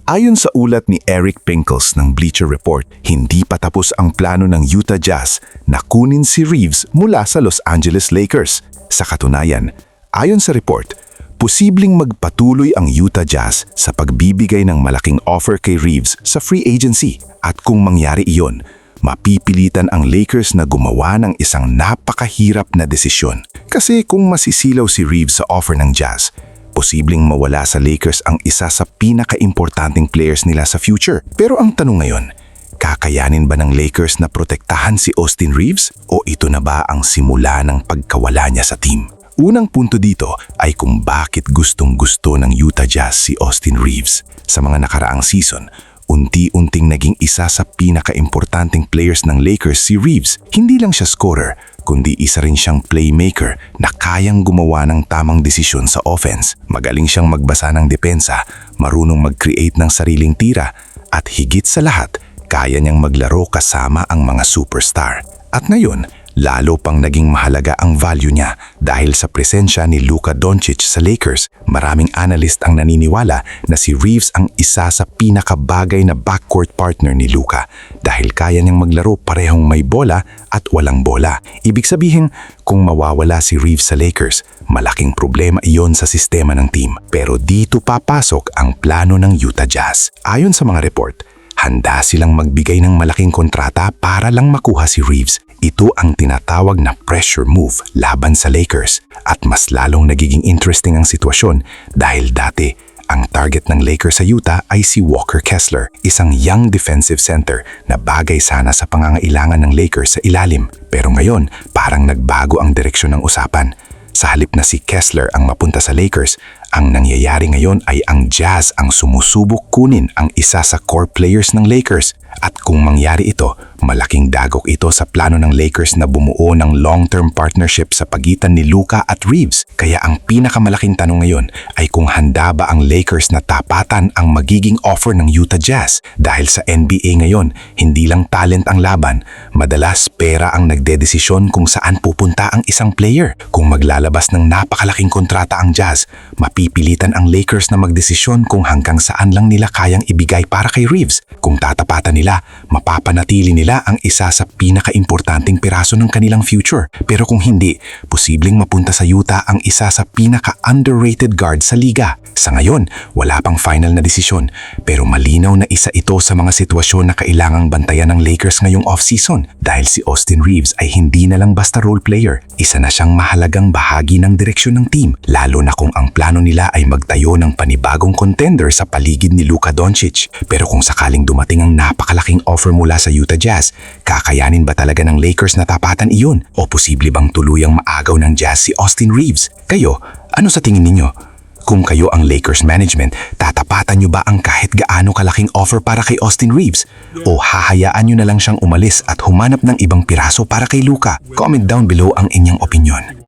Ayon sa ulat ni Eric Pinkles ng Bleacher Report, hindi pa tapos ang plano ng Utah Jazz na kunin si Reeves mula sa Los Angeles Lakers. Sa katunayan, ayon sa report, posibleng magpatuloy ang Utah Jazz sa pagbibigay ng malaking offer kay Reeves sa free agency. At kung mangyari iyon, mapipilitan ang Lakers na gumawa ng isang napakahirap na desisyon. Kasi kung masisilaw si Reeves sa offer ng Jazz, posibleng mawala sa Lakers ang isa sa pinaka-importanting players nila sa future. Pero ang tanong ngayon, kakayanin ba ng Lakers na protektahan si Austin Reeves o ito na ba ang simula ng pagkawala niya sa team? Unang punto dito ay kung bakit gustong-gusto ng Utah Jazz si Austin Reeves. Sa mga nakaraang season, unti-unting naging isa sa pinaka-importanting players ng Lakers si Reeves. Hindi lang siya scorer, kundi isa rin siyang playmaker na kayang gumawa ng tamang desisyon sa offense. Magaling siyang magbasa ng depensa, marunong mag-create ng sariling tira, at higit sa lahat, kaya niyang maglaro kasama ang mga superstar. At ngayon, lalo pang naging mahalaga ang value niya dahil sa presensya ni Luka Doncic sa Lakers. Maraming analyst ang naniniwala na si Reeves ang isa sa pinakabagay na backcourt partner ni Luka dahil kaya niyang maglaro parehong may bola at walang bola. Ibig sabihin, kung mawawala si Reeves sa Lakers, malaking problema iyon sa sistema ng team. Pero dito papasok ang plano ng Utah Jazz. Ayon sa mga report, handa silang magbigay ng malaking kontrata para lang makuha si Reeves. Ito ang tinatawag na pressure move laban sa Lakers at mas lalong nagiging interesting ang sitwasyon dahil dati ang target ng Lakers sa Utah ay si Walker Kessler, isang young defensive center na bagay sana sa pangangailangan ng Lakers sa ilalim. Pero ngayon, parang nagbago ang direksyon ng usapan. Sa halip na si Kessler ang mapunta sa Lakers, ang nangyayari ngayon ay ang Jazz ang sumusubok kunin ang isa sa core players ng Lakers. At kung mangyari ito, malaking dagok ito sa plano ng Lakers na bumuo ng long-term partnership sa pagitan ni Luka at Reeves. Kaya ang pinakamalaking tanong ngayon ay kung handa ba ang Lakers na tapatan ang magiging offer ng Utah Jazz. Dahil sa NBA ngayon, hindi lang talent ang laban, madalas pera ang nagdedesisyon kung saan pupunta ang isang player. Kung maglalabas ng napakalaking kontrata ang Jazz, mapipilitan ang Lakers na magdesisyon kung hanggang saan lang nila kayang ibigay para kay Reeves. Kung tatapatan nila, mapapanatili nila ang isa sa pinaka-importanting piraso ng kanilang future. Pero kung hindi, posibleng mapunta sa Utah ang isa sa pinaka-underrated guard sa liga. Sa ngayon, wala pang final na desisyon, pero malinaw na isa ito sa mga sitwasyon na kailangang bantayan ng Lakers ngayong off-season dahil si Austin Reeves ay hindi na lang basta role player. Isa na siyang mahalagang bahagi ng direksyon ng team, lalo na kung ang plano nila ay magtayo ng panibagong contender sa paligid ni Luka Doncic. Pero kung sakaling dumating ang napakalaking offer mula sa Utah Jazz, kakayanin ba talaga ng Lakers na tapatan iyon? O posible bang tuluyang maagaw ng Jazz si Austin Reeves? Kayo, ano sa tingin ninyo? Kung kayo ang Lakers management, tatapatan nyo ba ang kahit gaano kalaking offer para kay Austin Reeves? O hahayaan nyo na lang siyang umalis at humanap ng ibang piraso para kay Luka? Comment down below ang inyong opinion.